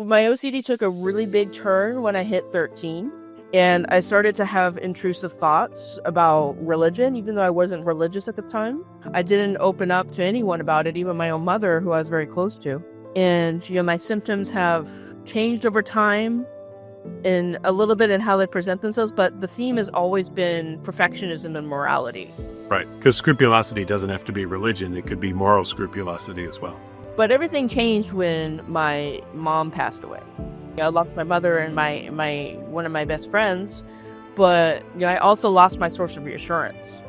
my OCD took a really big turn when I hit 13. And I started to have intrusive thoughts about religion, even though I wasn't religious at the time. I didn't open up to anyone about it, even my own mother, who I was very close to. And, my symptoms have changed over time in a little bit in how they present themselves, but the theme has always been perfectionism and morality. Right, because scrupulosity doesn't have to be religion. It could be moral scrupulosity as well. But everything changed when my mom passed away. I lost my mother and my one of my best friends, but I also lost my source of reassurance.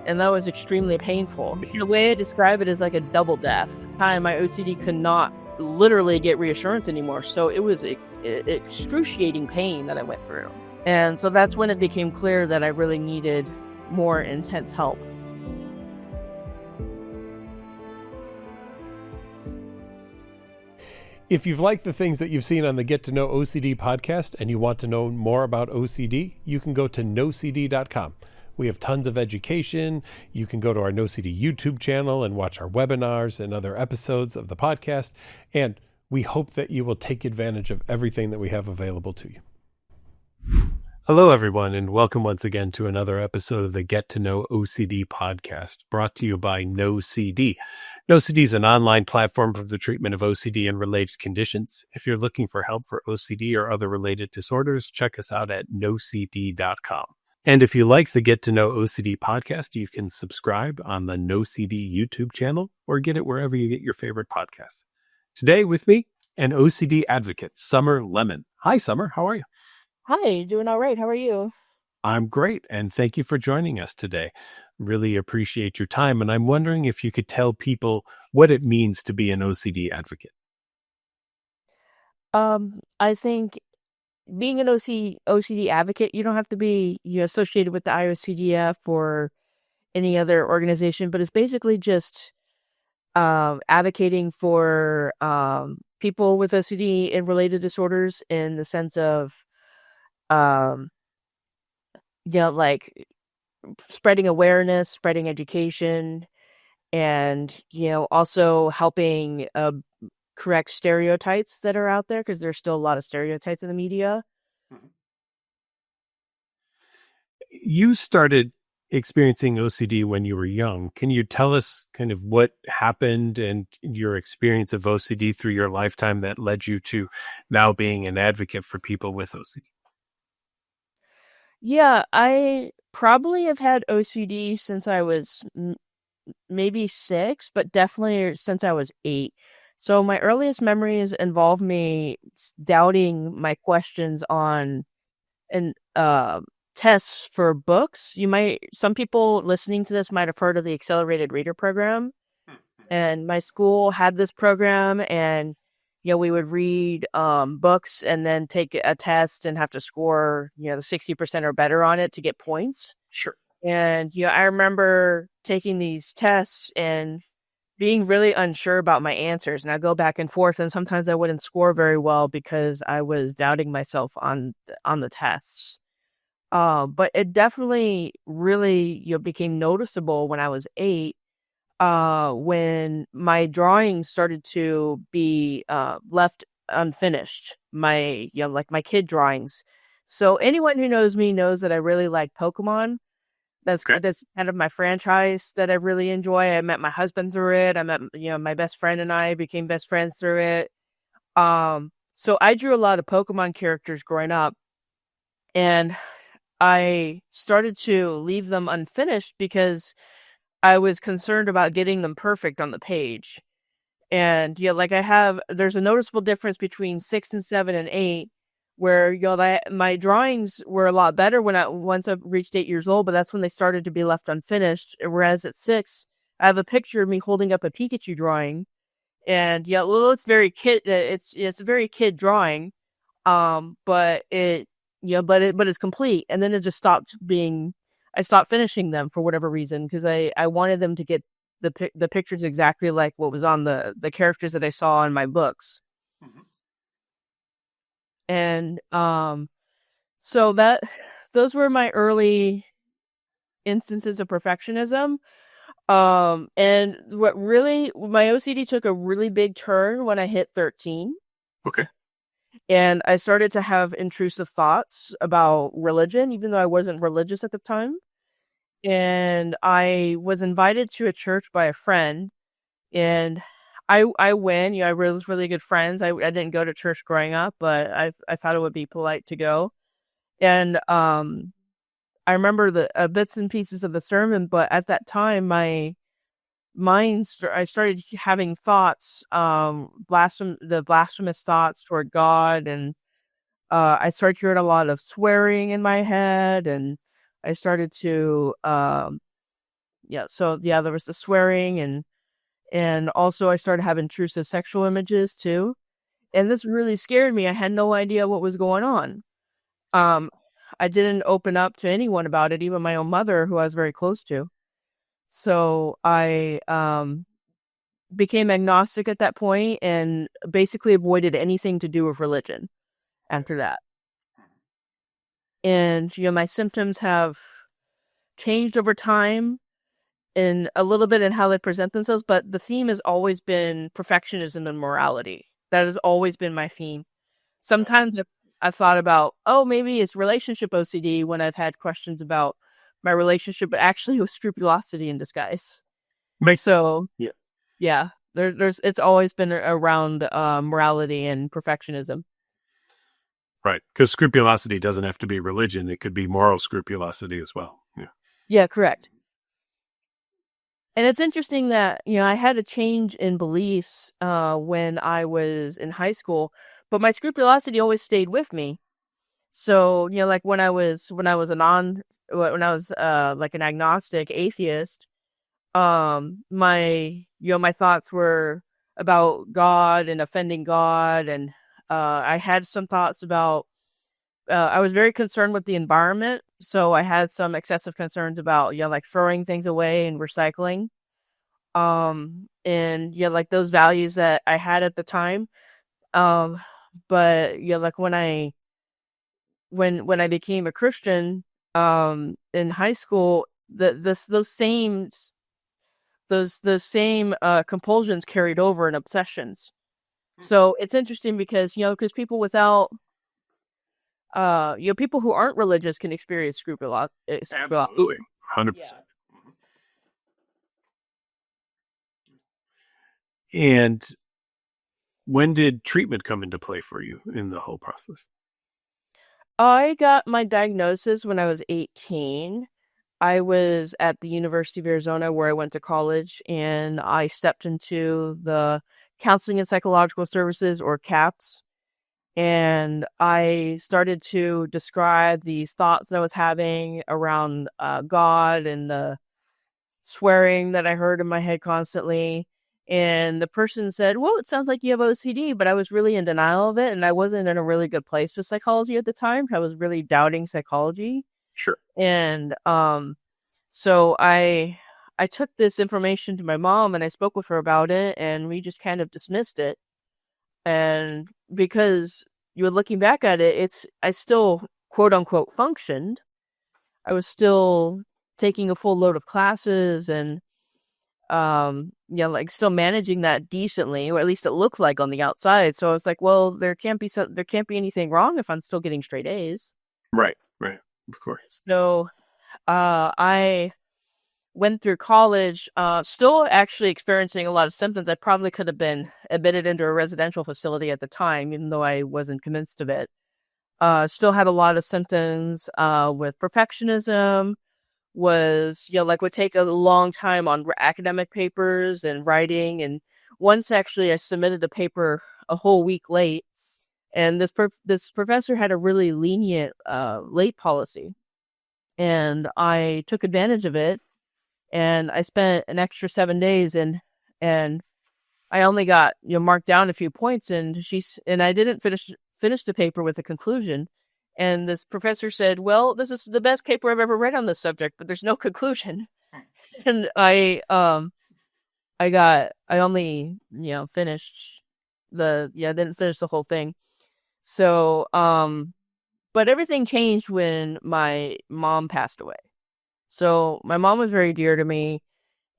And that was extremely painful. The way I describe it is like a double death. My OCD could not literally get reassurance anymore. So it was excruciating pain that I went through. And so that's when it became clear that I really needed more intense help. If you've liked the things that you've seen on the Get to Know OCD podcast and you want to know more about OCD, you can go to NOCD.com. We have tons of education. You can go to our NOCD YouTube channel and watch our webinars and other episodes of the podcast. And we hope that you will take advantage of everything that we have available to you. Hello, everyone, and welcome once again to another episode of the Get to Know OCD podcast, brought to you by NOCD. NOCD is an online platform for the treatment of OCD and related conditions. If you're looking for help for OCD or other related disorders, check us out at NOCD.com. And if you like the Get to Know OCD podcast, you can subscribe on the NOCD YouTube channel or get it wherever you get your favorite podcasts. Today with me, an OCD advocate, Summer Lemmon. Hi, Summer. How are you? Hi, doing all right. How are you? I'm great, and thank you for joining us today. Really appreciate your time, and I'm wondering if you could tell people what it means to be an OCD advocate. I think being an OCD advocate, you don't have to be associated with the IOCDF or any other organization, but it's basically just advocating for people with OCD and related disorders in the sense of like spreading awareness, spreading education, and also helping correct stereotypes that are out there, because there's still a lot of stereotypes in the media. You started experiencing OCD when you were young. Can you tell us kind of what happened and your experience of OCD through your lifetime that led you to now being an advocate for people with OCD? Yeah, I probably have had OCD since I was maybe 6, but definitely since I was 8. So my earliest memories involve me doubting my questions on tests for books. Some people listening to this might have heard of the Accelerated Reader program. And my school had this program, and we would read books and then take a test and have to score the 60% or better on it to get points. Sure. And I remember taking these tests and being really unsure about my answers, and I go back and forth, and sometimes I wouldn't score very well because I was doubting myself on the tests. But it definitely really became noticeable when I was 8, when my drawings started to be left unfinished. My my kid drawings. So anyone who knows me knows that I really like Pokemon. That's kind of my franchise that I really enjoy. I met my husband through it. I met my best friend and I became best friends through it. So I drew a lot of Pokemon characters growing up, and I started to leave them unfinished because I was concerned about getting them perfect on the page. And there's a noticeable difference between 6 and 7 and 8, where my drawings were a lot better once I reached 8 years old, but that's when they started to be left unfinished. Whereas at 6, I have a picture of me holding up a Pikachu drawing, and it's very kid. It's a very kid drawing, but it's complete. And then it just stopped being. I stopped finishing them for whatever reason, because I wanted them to get the pictures exactly like what was on the characters that I saw in my books. Mm-hmm. And so those were my early instances of perfectionism. And my OCD took a really big turn when I hit 13. Okay. And I started to have intrusive thoughts about religion, even though I wasn't religious at the time. And I was invited to a church by a friend, and I went. I was really good friends. I didn't go to church growing up, but I thought it would be polite to go. And I remember the bits and pieces of the sermon, but at that time, my mind, I started having thoughts, the blasphemous thoughts toward God, and I started hearing a lot of swearing in my head, and I started to, there was the swearing, and also I started having intrusive sexual images too, and this really scared me. I had no idea what was going on. Um, I didn't open up to anyone about it, even my own mother, who I was very close to. So I became agnostic at that point and basically avoided anything to do with religion after that. And, my symptoms have changed over time in a little bit in how they present themselves, but the theme has always been perfectionism and morality. That has always been my theme. Sometimes I've thought about, oh, maybe it's relationship OCD when I've had questions about my relationship, but actually it was scrupulosity in disguise. So, yeah, it's always been around morality and perfectionism. Right. Because scrupulosity doesn't have to be religion. It could be moral scrupulosity as well. Yeah. Yeah, correct. And it's interesting that, I had a change in beliefs when I was in high school, but my scrupulosity always stayed with me. So, like when I was like an agnostic atheist, my thoughts were about God and offending God, and I had some thoughts about I was very concerned with the environment, so I had some excessive concerns about like throwing things away and recycling. And like those values that I had at the time. But like when I became a Christian in high school, those same compulsions carried over and obsessions. So it's interesting because people without people who aren't religious can experience scrupulosity. Absolutely. 100%. Yeah. And when did treatment come into play for you in the whole process? I got my diagnosis when I was 18. I was at the University of Arizona where I went to college, and I stepped into the Counseling and Psychological Services, or CAPS, and I started to describe these thoughts that I was having around God and the swearing that I heard in my head constantly. And the person said, well, it sounds like you have OCD, but I was really in denial of it, and I wasn't in a really good place with psychology at the time. I was really doubting psychology. Sure. And so I took this information to my mom, and I spoke with her about it, and we just kind of dismissed it. And because you were looking back at it, I still quote unquote functioned. I was taking a full load of classes and like still managing that decently, or at least it looked like on the outside. So I was like, well, there can't be anything wrong if I'm still getting straight A's. Right, of course. So I went through college, still actually experiencing a lot of symptoms. I probably could have been admitted into a residential facility at the time, even though I wasn't convinced of it. Still had a lot of symptoms with perfectionism, would take a long time on academic papers and writing. And once actually I submitted a paper a whole week late, and this professor had a really lenient late policy, and I took advantage of it, and I spent an extra 7 days, and I only got marked down a few points, and I didn't finish the paper with a conclusion. And this professor said, well, this is the best paper I've ever read on this subject, but there's no conclusion. And I only, finished didn't finish the whole thing. So, but everything changed when my mom passed away. So my mom was very dear to me,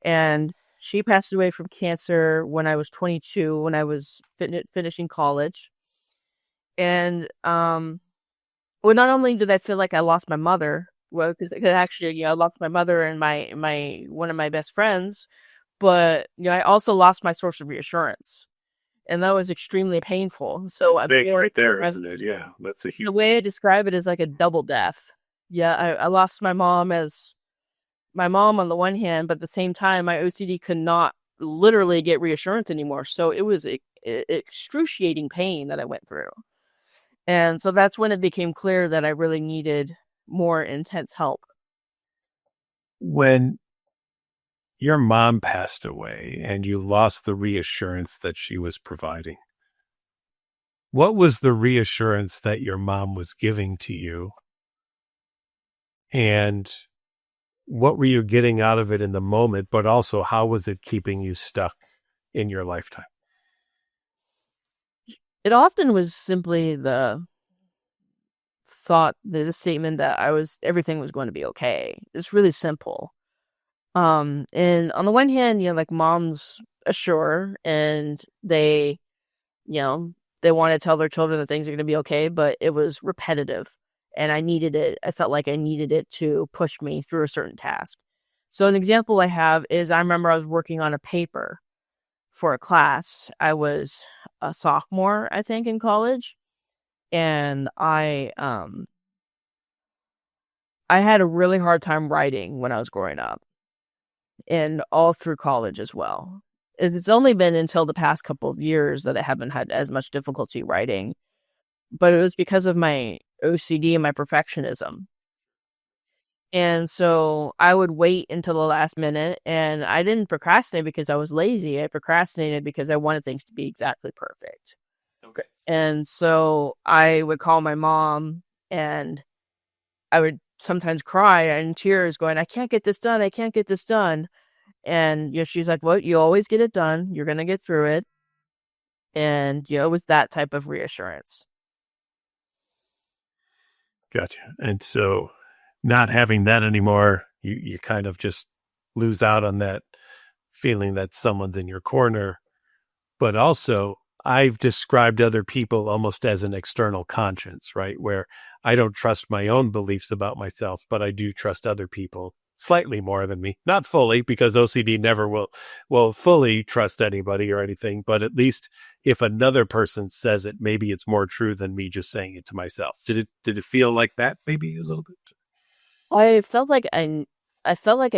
and she passed away from cancer when I was 22, when I was finishing college. And well, not only did I feel like I lost my mother, well, because actually, I lost my mother and my one of my best friends, but I also lost my source of reassurance, and that was extremely painful. So That's big right there, isn't it? Yeah, that's a huge. the way I describe it is like a double death. Yeah, I lost my mom as my mom on the one hand, but at the same time, my OCD could not literally get reassurance anymore. So it was excruciating pain that I went through. And so that's when it became clear that I really needed more intense help. When your mom passed away and you lost the reassurance that she was providing, what was the reassurance that your mom was giving to you? And what were you getting out of it in the moment, but also how was it keeping you stuck in your lifetime? It often was simply the thought, the statement that everything was going to be okay. It's really simple. And on the one hand, like moms assure and they, they want to tell their children that things are going to be okay, but it was repetitive and I needed it. I felt like I needed it to push me through a certain task. So an example I have is I remember I was working on a paper for a class. I was a sophomore, I think, in college. And I had a really hard time writing when I was growing up and all through college as well. It's only been until the past couple of years that I haven't had as much difficulty writing, but it was because of my OCD and my perfectionism. And so I would wait until the last minute, and I didn't procrastinate because I was lazy. I procrastinated because I wanted things to be exactly perfect. Okay. And so I would call my mom and I would sometimes cry in tears going, I can't get this done. I can't get this done. And, she's like, well, you always get it done. You're going to get through it. And, it was that type of reassurance. Gotcha. And so not having that anymore, you kind of just lose out on that feeling that someone's in your corner. But also, I've described other people almost as an external conscience, right? Where I don't trust my own beliefs about myself, but I do trust other people slightly more than me. Not fully, because OCD never will fully trust anybody or anything, but at least if another person says it, maybe it's more true than me just saying it to myself. Did it feel like that maybe a little bit? I felt like I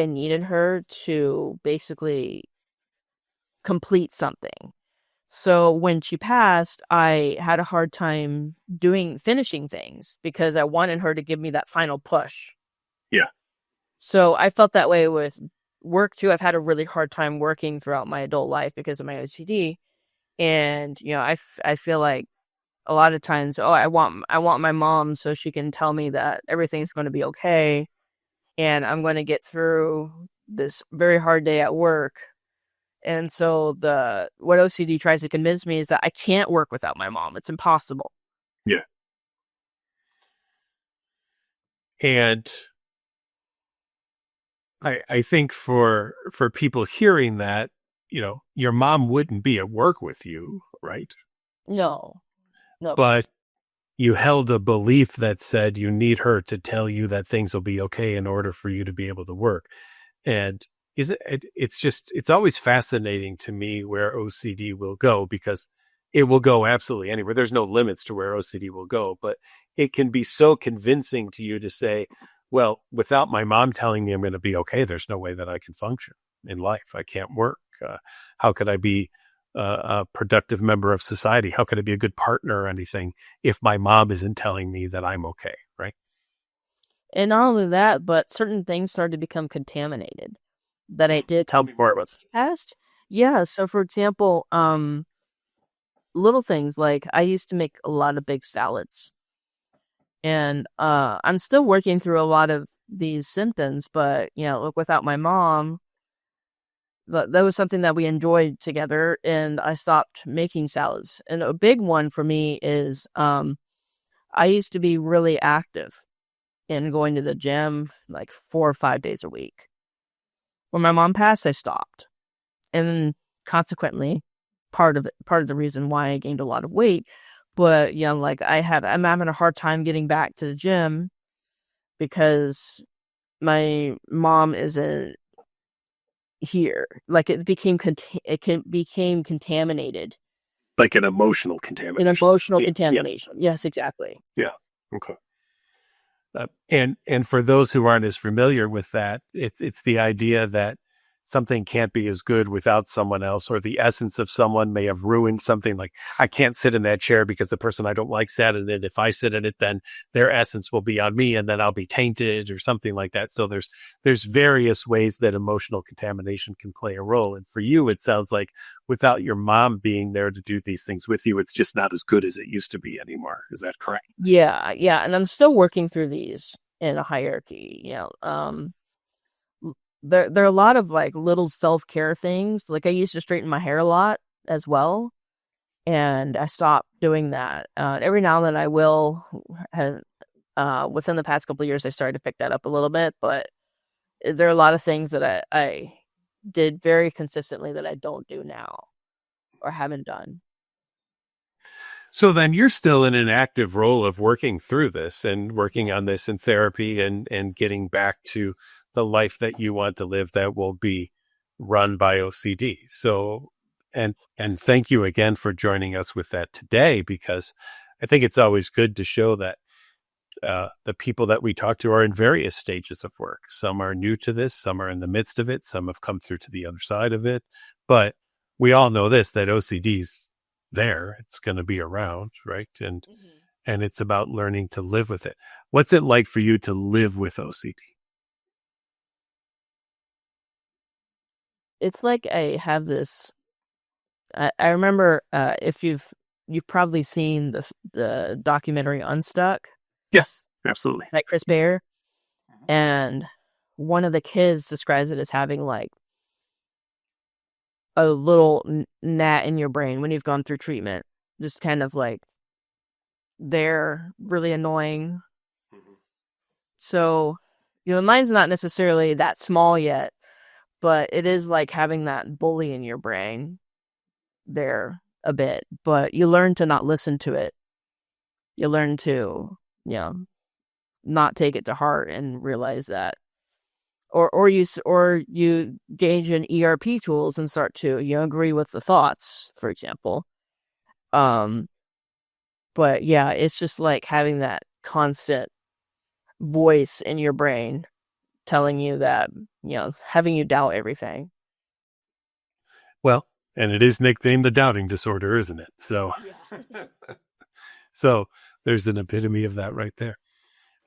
needed her to basically complete something. So when she passed, I had a hard time finishing things because I wanted her to give me that final push. Yeah. So I felt that way with work too. I've had a really hard time working throughout my adult life because of my OCD. And, I feel like a lot of times, I want my mom so she can tell me that everything's going to be okay. And I'm going to get through this very hard day at work. And so what OCD tries to convince me is that I can't work without my mom. It's impossible. Yeah. And I think for people hearing that, your mom wouldn't be at work with you, right? No. But you held a belief that said you need her to tell you that things will be okay in order for you to be able to work. And it's always fascinating to me where OCD will go, because it will go absolutely anywhere. There's no limits to where OCD will go, but it can be so convincing to you to say, well, without my mom telling me I'm going to be okay, there's no way that I can function in life. I can't work. How could I be a productive member of society? How could I be a good partner or anything if my mom isn't telling me that I'm okay, right? And not only that, but certain things started to become contaminated that I did. Tell me more about that. Past. Yeah. So for example, little things like I used to make a lot of big salads. And I'm still working through a lot of these symptoms, but without my mom, that was something that we enjoyed together, and I stopped making salads. And a big one for me is I used to be really active in going to the gym like 4 or 5 days a week. When my mom passed, I stopped, and consequently, part of the reason why I gained a lot of weight. But, like I'm having a hard time getting back to the gym because my mom isn't here. Like it became contaminated. Like an emotional An contamination. emotional Yeah. contamination. Yes, exactly. Yeah. Okay. And for those who aren't as familiar with that, it's the idea that something can't be as good without someone else, or the essence of someone may have ruined something. Like, I can't sit in that chair because the person I don't like sat in it. If I sit in it, then their essence will be on me, and then I'll be tainted, or something like that. So there's various ways that emotional contamination can play a role. And for you, it sounds like without your mom being there to do these things with you, it's just not as good as it used to be anymore. Is that correct? Yeah, and I'm still working through these in a hierarchy. There are a lot of like little self-care things. Like I used to straighten my hair a lot as well, and I stopped doing that. Every now and then I will. Within the past couple of years, I started to pick that up a little bit, but there are a lot of things that I did very consistently that I don't do now or haven't done. So then you're still in an active role of working through this and working on this in therapy, and getting back to the life that you want to live that will be run by OCD. So, and thank you again for joining us with that today, because I think it's always good to show that the people that we talk to are in various stages of work. Some are new to this, some are in the midst of it, some have come through to the other side of it. But we all know this, that OCD's there, it's going to be around, right? And it's about learning to live with it. What's it like for you to live with OCD? It's like I have this. I remember if you've probably seen the documentary Unstuck. Yes, absolutely. Like Chris Bear, and one of the kids describes it as having like a little gnat in your brain when you've gone through treatment, just kind of like they're really annoying. So, mine's not necessarily that small yet, but it is like having that bully in your brain there a bit. But you learn to not listen to it. You learn to, not take it to heart and realize that. Or you gauge in ERP tools and start to agree with the thoughts, for example. But yeah, it's just like having that constant voice in your brain telling you that, having you doubt everything. Well, and it is nicknamed the doubting disorder, isn't it? So, yeah. So there's an epitome of that right there.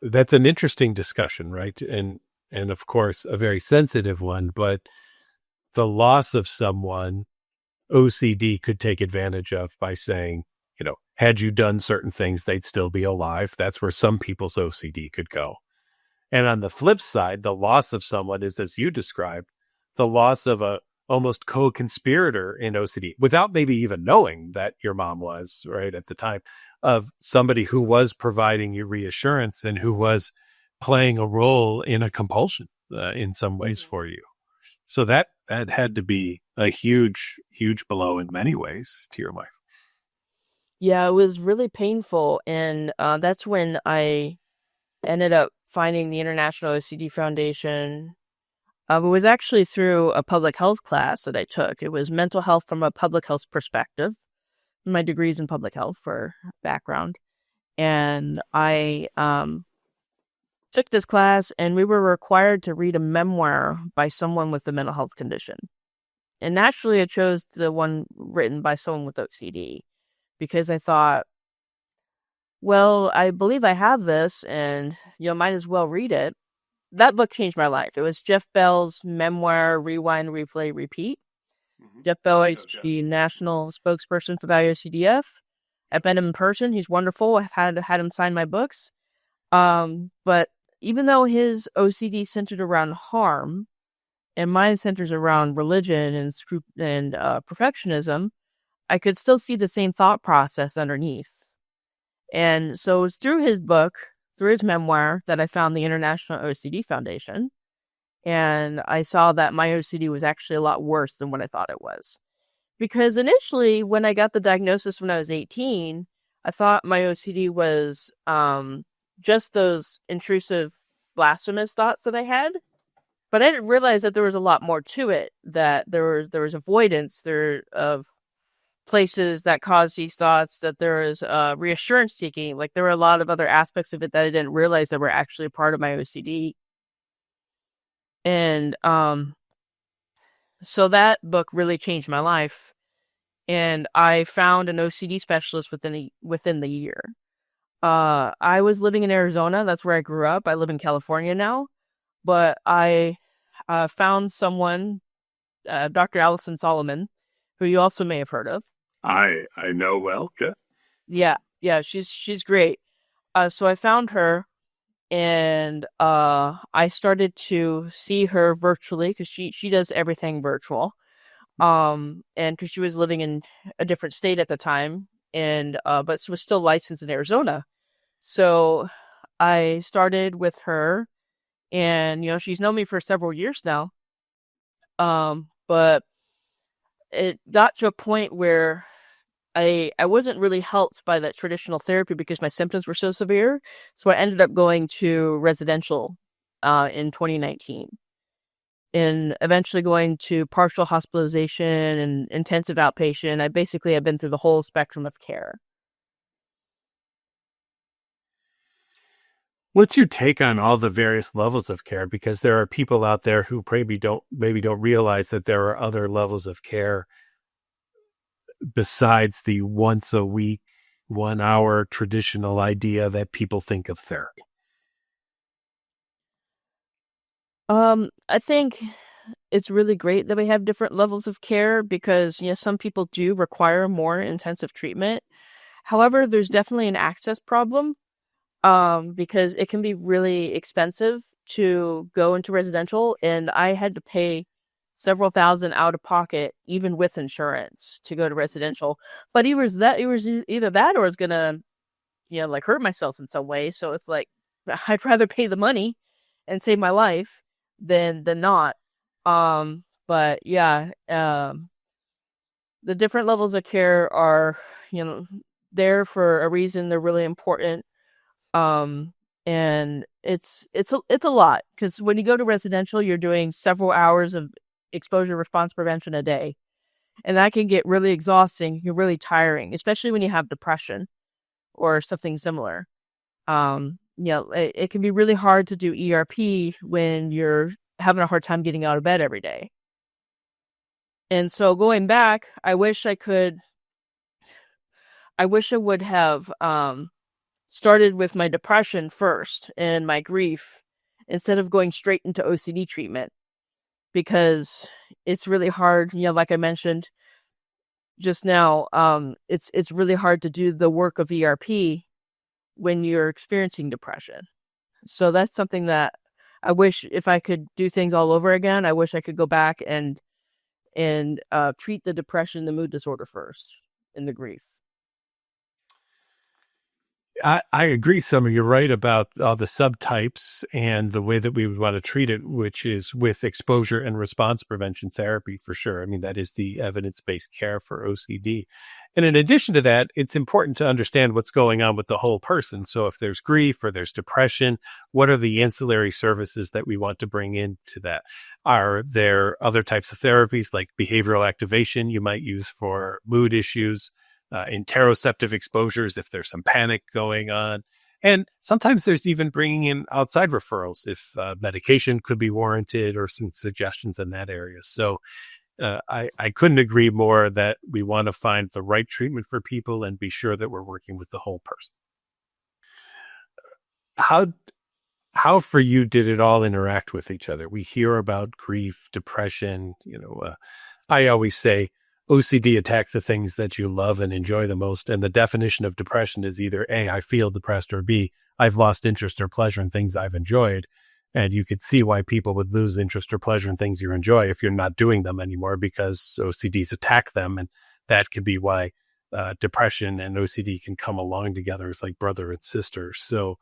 That's an interesting discussion, right? And of course, a very sensitive one, but the loss of someone, OCD could take advantage of by saying, had you done certain things, they'd still be alive. That's where some people's OCD could go. And on the flip side, the loss of someone is, as you described, the loss of a almost co-conspirator in OCD, without maybe even knowing that your mom was, right, at the time, of somebody who was providing you reassurance and who was playing a role in a compulsion in some ways for you. So that had to be a huge, huge blow in many ways to your life. Yeah, it was really painful. And that's when I ended up finding the International OCD Foundation. It was actually through a public health class that I took. It was mental health from a public health perspective. My degree's in public health for background. And I took this class, and we were required to read a memoir by someone with a mental health condition. And naturally, I chose the one written by someone with OCD because I thought, well, I believe I have this, and might as well read it. That book changed my life. It was Jeff Bell's memoir, Rewind, Replay, Repeat. Mm-hmm. Jeff Bell is the national spokesperson for the IOCDF. I've met him in person. He's wonderful. I've had him sign my books. But even though his OCD centered around harm, and mine centers around religion and perfectionism, I could still see the same thought process underneath. And so it was through his book, through his memoir, that I found the International OCD Foundation. And I saw that my OCD was actually a lot worse than what I thought it was. Because initially, when I got the diagnosis when I was 18, I thought my OCD was just those intrusive, blasphemous thoughts that I had, but I didn't realize that there was a lot more to it. That there was avoidance there of places that cause these thoughts. That there is reassurance seeking. Like there were a lot of other aspects of it that I didn't realize that were actually a part of my OCD. And so that book really changed my life. And I found an OCD specialist within the year. I was living in Arizona. That's where I grew up. I live in California now, but I found someone, Dr. Allison Solomon, who you also may have heard of. I know well. Yeah, she's great. So I found her, and I started to see her virtually because she does everything virtual. And because she was living in a different state at the time, and but she was still licensed in Arizona. So I started with her, and she's known me for several years now. But it got to a point where I wasn't really helped by that traditional therapy because my symptoms were so severe. So I ended up going to residential in 2019. And eventually going to partial hospitalization and intensive outpatient. I've been through the whole spectrum of care. What's your take on all the various levels of care? Because there are people out there who maybe don't realize that there are other levels of care besides the once a week, 1 hour traditional idea that people think of therapy. I think it's really great that we have different levels of care because, some people do require more intensive treatment. However, there's definitely an access problem, because it can be really expensive to go into residential, and I had to pay several thousand out of pocket, even with insurance, to go to residential. But it was either that or I was gonna, like hurt myself in some way. So it's like, I'd rather pay the money and save my life than not. But yeah, the different levels of care are, there for a reason. They're really important. And it's a lot because when you go to residential, you're doing several hours of exposure response prevention a day, and that can get really exhausting. You're really tiring, especially when you have depression or something similar. It can be really hard to do ERP when you're having a hard time getting out of bed every day. And so going back, I wish I would have started with my depression first and my grief instead of going straight into OCD treatment, because it's really hard, like I mentioned just now, it's really hard to do the work of ERP when you're experiencing depression. So that's something that I wish, if I could do things all over again, I wish I could go back and treat the depression, the mood disorder first, and the grief. I agree, Summer. You're right about all the subtypes and the way that we would want to treat it, which is with exposure and response prevention therapy for sure. I mean, that is the evidence-based care for OCD. And in addition to that, it's important to understand what's going on with the whole person. So if there's grief or there's depression, what are the ancillary services that we want to bring into that? Are there other types of therapies like behavioral activation you might use for mood issues? Interoceptive exposures if there's some panic going on. And sometimes there's even bringing in outside referrals if medication could be warranted or some suggestions in that area. So I couldn't agree more that we want to find the right treatment for people and be sure that we're working with the whole person. How for you did it all interact with each other? We hear about grief, depression. I always say, OCD attacks the things that you love and enjoy the most. And the definition of depression is either A, I feel depressed, or B, I've lost interest or pleasure in things I've enjoyed. And you could see why people would lose interest or pleasure in things you enjoy if you're not doing them anymore, because OCDs attack them. And that could be why depression and OCD can come along together as like brother and sister. So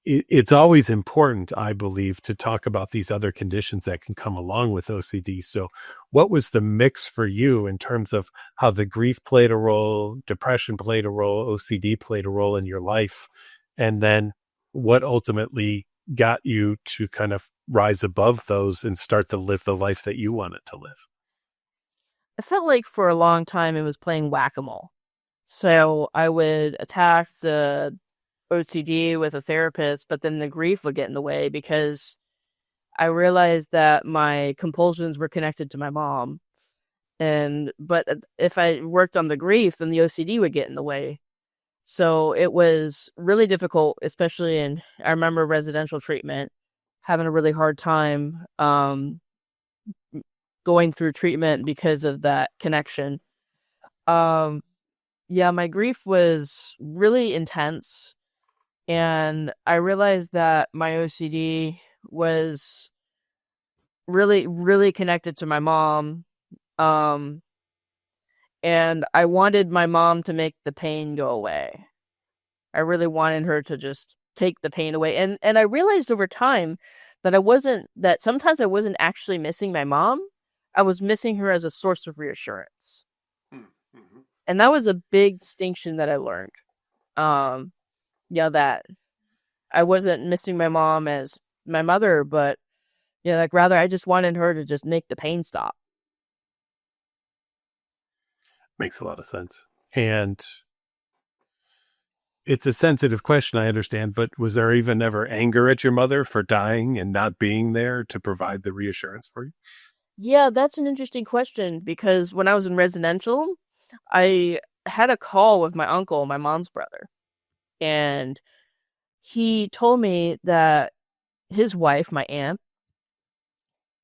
it's always important, I believe, to talk about these other conditions that can come along with OCD. So what was the mix for you in terms of how the grief played a role, depression played a role, OCD played a role in your life? And then what ultimately got you to kind of rise above those and start to live the life that you wanted to live? I felt like for a long time it was playing whack-a-mole. So I would attack the OCD with a therapist, but then the grief would get in the way because I realized that my compulsions were connected to my mom. But if I worked on the grief, then the OCD would get in the way. So it was really difficult, especially I remember residential treatment, having a really hard time going through treatment because of that connection. Um, yeah, my grief was really intense, and I realized that my OCD was really, really connected to my mom. Um, and I wanted my mom to make the pain go away. I really wanted her to just take the pain away. And I realized over time that sometimes I wasn't actually missing my mom. I was missing her as a source of reassurance. Mm-hmm. And that was a big distinction that I learned. Um, that I wasn't missing my mom as my mother, but like rather I just wanted her to just make the pain stop. Makes a lot of sense. And it's a sensitive question, I understand, but was there even ever anger at your mother for dying and not being there to provide the reassurance for you? Yeah, that's an interesting question because when I was in residential, I had a call with my uncle, my mom's brother, and he told me that his wife, my aunt,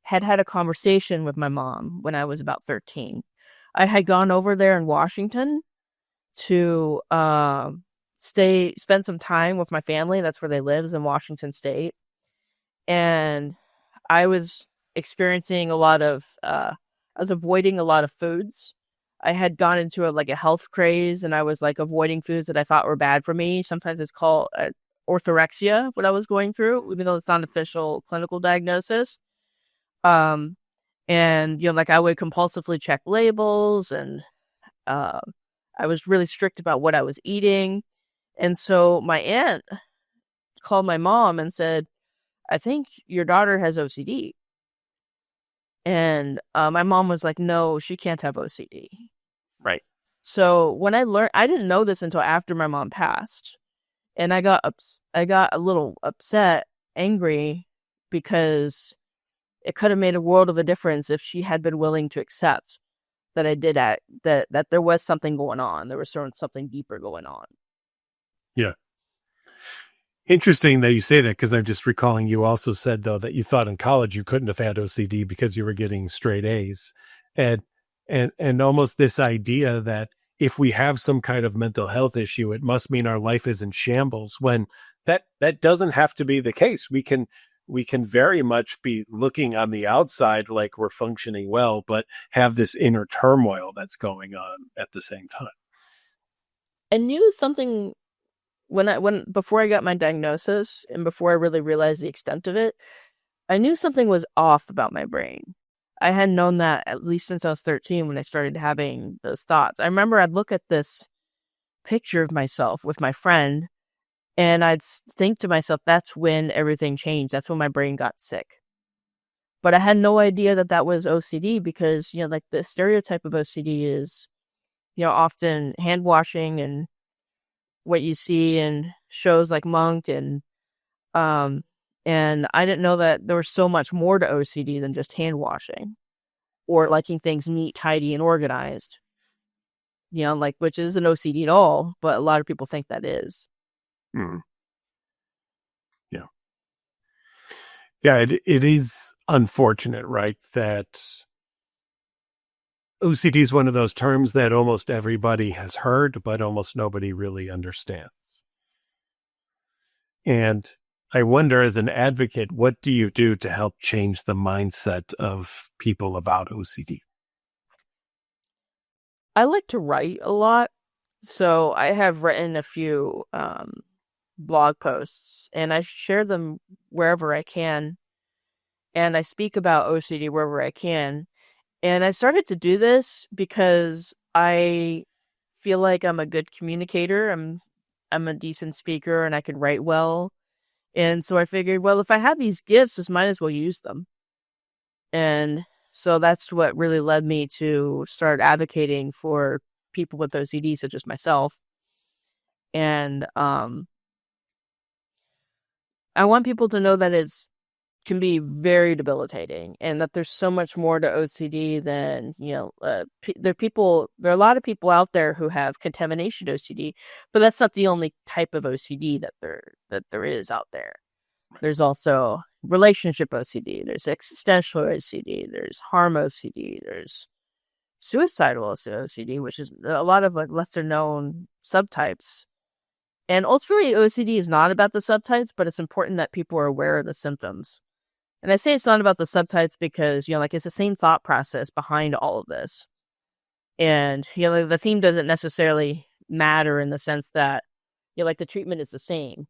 had a conversation with my mom when I was about 13. I had gone over there in Washington to spend some time with my family. That's where they live, is in Washington State. And I was experiencing I was avoiding a lot of foods. I had gone into a health craze, and I was like avoiding foods that I thought were bad for me. Sometimes it's called orthorexia, what I was going through, even though it's not an official clinical diagnosis. Um, and I would compulsively check labels, and uh, I was really strict about what I was eating. And so my aunt called my mom and said, "I think your daughter has OCD." And my mom was like, "No, she can't have OCD." Right. So when I didn't know this until after my mom passed, and I got a little upset, angry, because it could have made a world of a difference if she had been willing to accept that that there was something going on. There was something deeper going on. Yeah. Interesting that you say that, because I'm just recalling you also said, though, that you thought in college you couldn't have had OCD because you were getting straight A's. And and almost this idea that if we have some kind of mental health issue, it must mean our life is in shambles, when that doesn't have to be the case. We can very much be looking on the outside like we're functioning well, but have this inner turmoil that's going on at the same time. I knew something before I got my diagnosis and before I really realized the extent of it. I knew something was off about my brain. I had known that at least since I was 13 when I started having those thoughts. I remember I'd look at this picture of myself with my friend, and think to myself, that's when everything changed. That's when my brain got sick. But I had no idea that that was OCD because, the stereotype of OCD is, often hand washing and what you see in shows like Monk, um and I didn't know that there was so much more to OCD than just hand washing or liking things neat, tidy, and organized. Which isn't OCD at all, but a lot of people think that is. Mm. Yeah. Yeah, it is unfortunate, right, that OCD is one of those terms that almost everybody has heard, but almost nobody really understands. And I wonder, as an advocate, what do you do to help change the mindset of people about OCD? I like to write a lot, so I have written a few blog posts, and I share them wherever I can, and I speak about OCD wherever I can. And I started to do this because I feel like I'm a good communicator. I'm a decent speaker and I can write well. And so I figured, well, if I have these gifts, just might as well use them. And so that's what really led me to start advocating for people with OCD, such as myself. And I want people to know that it's can be very debilitating, and that there's so much more to OCD than, there are a lot of people out there who have contamination OCD, but that's not the only type of OCD that there is out there. There's also relationship OCD, there's existential OCD, there's harm OCD, there's suicidal OCD, which is a lot of like lesser known subtypes. And ultimately, OCD is not about the subtypes, but it's important that people are aware of the symptoms. And I say it's not about the subtypes because, it's the same thought process behind all of this. And, the theme doesn't necessarily matter in the sense that, the treatment is the same.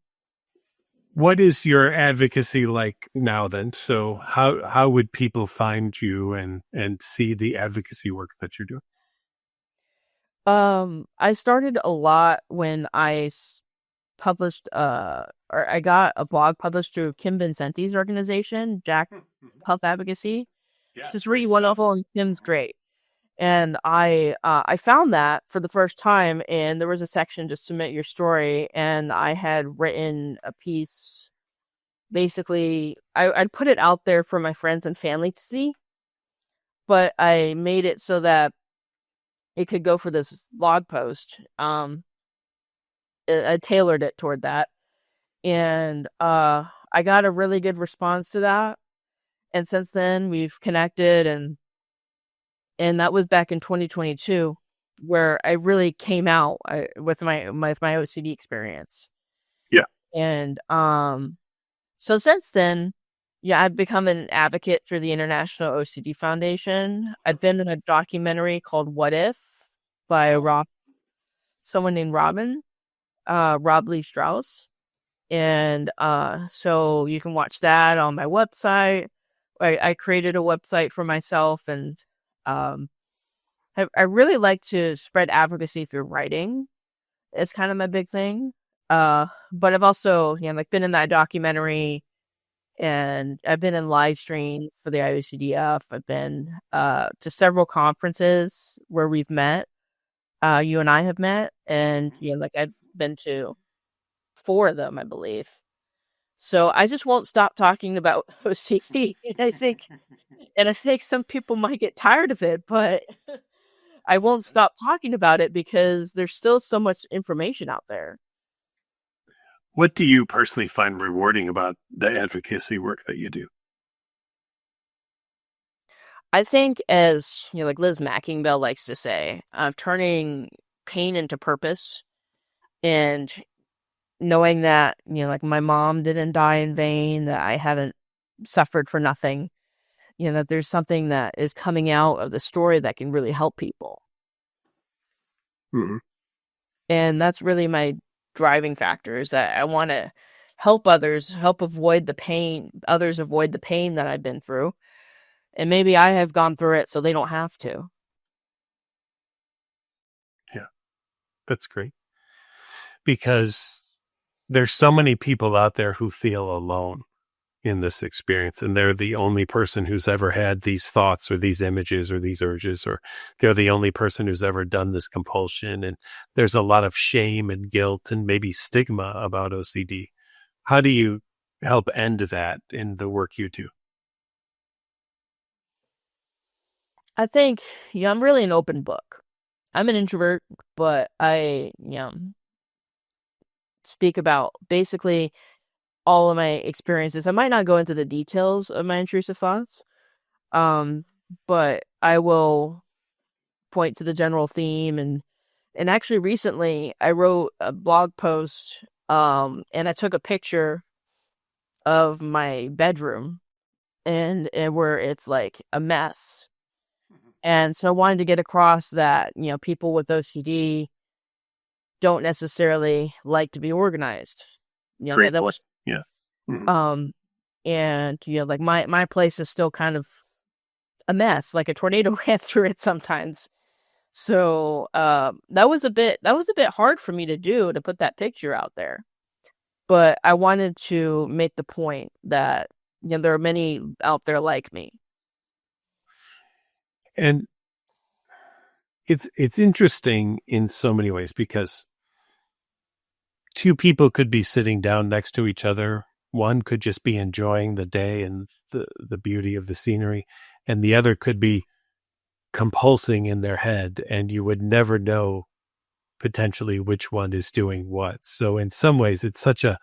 What is your advocacy like now then? So how would people find you and see the advocacy work that you're doing? I started a lot when I published or I got a blog published through Kim Vincenti's organization, Jack Health Advocacy. Yeah, it's just really wonderful, and Kim's great. And I found that for the first time, and there was a section to submit your story, and I had written a piece. Basically, I'd put it out there for my friends and family to see, but I made it so that it could go for this blog post. I tailored it toward that. And I got a really good response to that. And since then, we've connected, and that was back in 2022, where I really came out with my OCD experience. Yeah. And so since then, I've become an advocate for the International OCD Foundation. I've been in a documentary called What If by someone named Rob Lee Strauss. And so you can watch that on my website. I created a website for myself, and I really like to spread advocacy through writing. It's kind of my big thing. But I've also, been in that documentary, and I've been in live streams for the IOCDF. I've been to several conferences where we've met. You and I have met, and I've been to 4 of them, I believe. So I just won't stop talking about OCD. And I think some people might get tired of it, but I won't stop talking about it because there's still so much information out there. What do you personally find rewarding about the advocacy work that you do? I think, as like Liz Mackingale likes to say, turning pain into purpose, and knowing that, my mom didn't die in vain, that I haven't suffered for nothing, that there's something that is coming out of the story that can really help people. Mm-hmm. And that's really my driving factor, is that I want to help others, avoid the pain that I've been through. And maybe I have gone through it so they don't have to. Yeah, that's great. Because there's so many people out there who feel alone in this experience, and they're the only person who's ever had these thoughts or these images or these urges, or they're the only person who's ever done this compulsion. And there's a lot of shame and guilt and maybe stigma about OCD. How do you help end that in the work you do? I think, I'm really an open book. I'm an introvert, but I, speak about basically all of my experiences. I might not go into the details of my intrusive thoughts, but I will point to the general theme. And actually recently I wrote a blog post, and I took a picture of my bedroom, and where it's like a mess. And so I wanted to get across that, people with OCD don't necessarily like to be organized. Great that point. was, Yeah. Mhm. and, like my place is still kind of a mess, like a tornado ran through it sometimes. So, that was a bit hard for me to do, to put that picture out there. But I wanted to make the point that, there are many out there like me. And it's interesting in so many ways because two people could be sitting down next to each other. One could just be enjoying the day and the beauty of the scenery, and the other could be compulsing in their head, and you would never know potentially which one is doing what. So in some ways, it's such a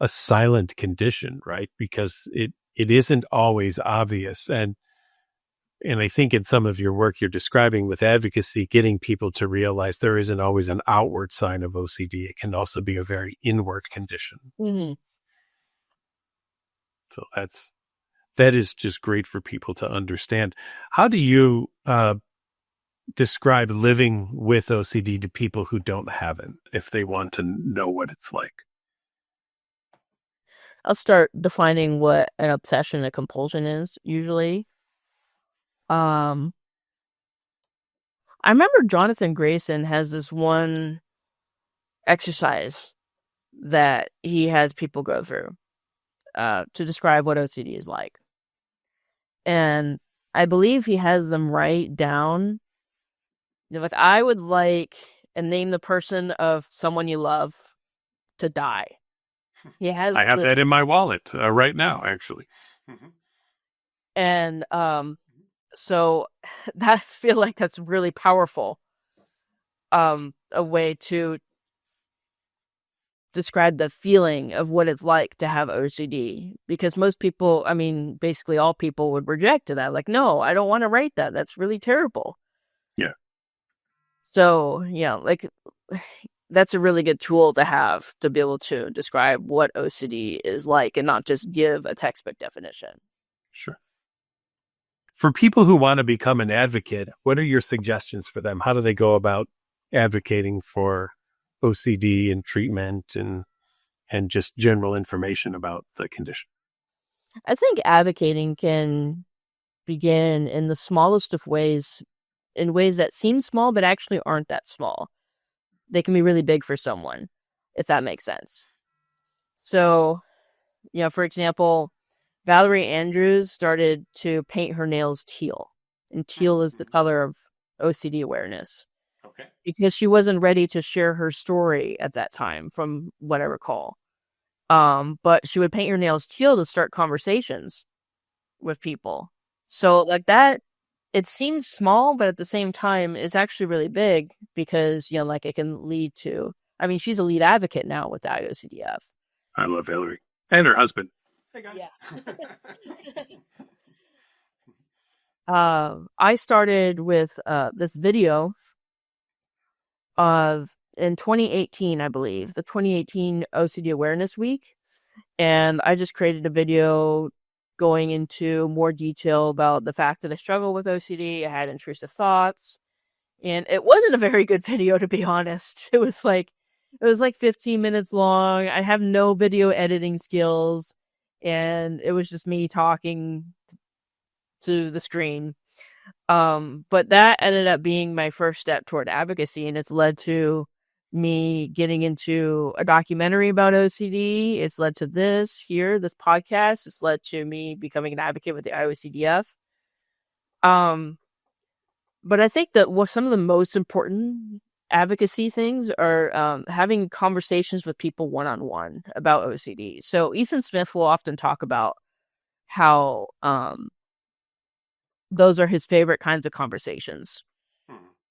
silent condition, right? Because it isn't always obvious. And I think in some of your work you're describing with advocacy, getting people to realize there isn't always an outward sign of OCD. It can also be a very inward condition. Hmm. So that is just great for people to understand. How do you describe living with OCD to people who don't have it, if they want to know what it's like? I'll start defining what an obsession and compulsion is usually. Um, I remember Jonathan Grayson has this one exercise that he has people go through to describe what OCD is like. And I believe he has them write down, like, I would like, and name the person of someone you love to die. He I has have that in my wallet right now, actually. and so that, I feel like that's really powerful. A way to describe the feeling of what it's like to have OCD, because most people, I mean, basically all people would reject that. Like, no, I don't want to write that. That's really terrible. Yeah. So, like, that's a really good tool to have to be able to describe what OCD is like and not just give a textbook definition. Sure. For people who want to become an advocate, what are your suggestions for them? How do they go about advocating for OCD and treatment and just general information about the condition? I think advocating can begin in the smallest of ways, in ways that seem small but actually aren't that small. They can be really big for someone, if that makes sense. So, for example, Valerie Andrews started to paint her nails teal, and teal is the color of OCD awareness. Okay. Because she wasn't ready to share her story at that time, from what I recall. But she would paint her nails teal to start conversations with people. So, like, that, it seems small, but at the same time, it's actually really big because, like, it can lead to, I mean, she's a lead advocate now with the IOCDF. I love Valerie and her husband. Hey guys. Yeah. I started with this video of, in 2018, I believe, the 2018 OCD Awareness Week. And I just created a video going into more detail about the fact that I struggle with OCD. I had intrusive thoughts. And it wasn't a very good video, to be honest. It was like 15 minutes long. I have no video editing skills. And it was just me talking to the screen. But that ended up being my first step toward advocacy, and it's led to me getting into a documentary about OCD. It's led to this podcast. It's led to me becoming an advocate with the IOCDF. But I think that some of the most important advocacy things are having conversations with people one-on-one about OCD. So Ethan Smith will often talk about how those are his favorite kinds of conversations.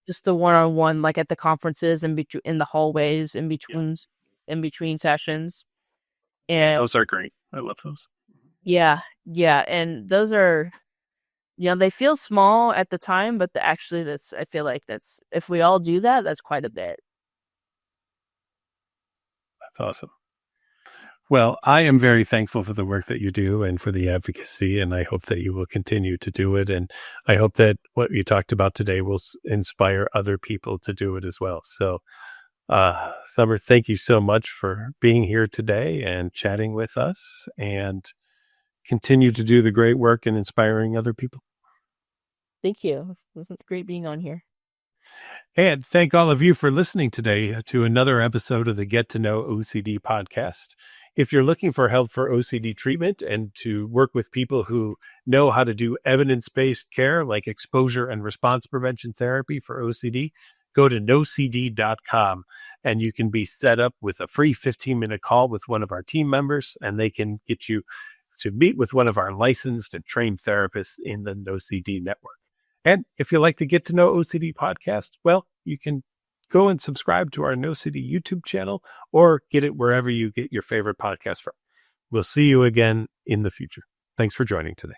Just the one-on-one, like at the conferences and in the hallways, in between sessions. And those are great. I love those. Yeah. And those are, they feel small at the time, but actually I feel like that's, if we all do that, that's quite a bit. That's awesome. Well, I am very thankful for the work that you do and for the advocacy, and I hope that you will continue to do it. And I hope that what you talked about today will inspire other people to do it as well. So Summer, thank you so much for being here today and chatting with us, and continue to do the great work and inspiring other people. Thank you. It was great being on here. And thank all of you for listening today to another episode of the Get to Know OCD podcast. If you're looking for help for OCD treatment and to work with people who know how to do evidence-based care like exposure and response prevention therapy for OCD, go to NOCD.com and you can be set up with a free 15-minute call with one of our team members, and they can get you to meet with one of our licensed and trained therapists in the NOCD network. And if you like to Get to Know OCD podcast, well, you can go and subscribe to our NOCD YouTube channel or get it wherever you get your favorite podcast from. We'll see you again in the future. Thanks for joining today.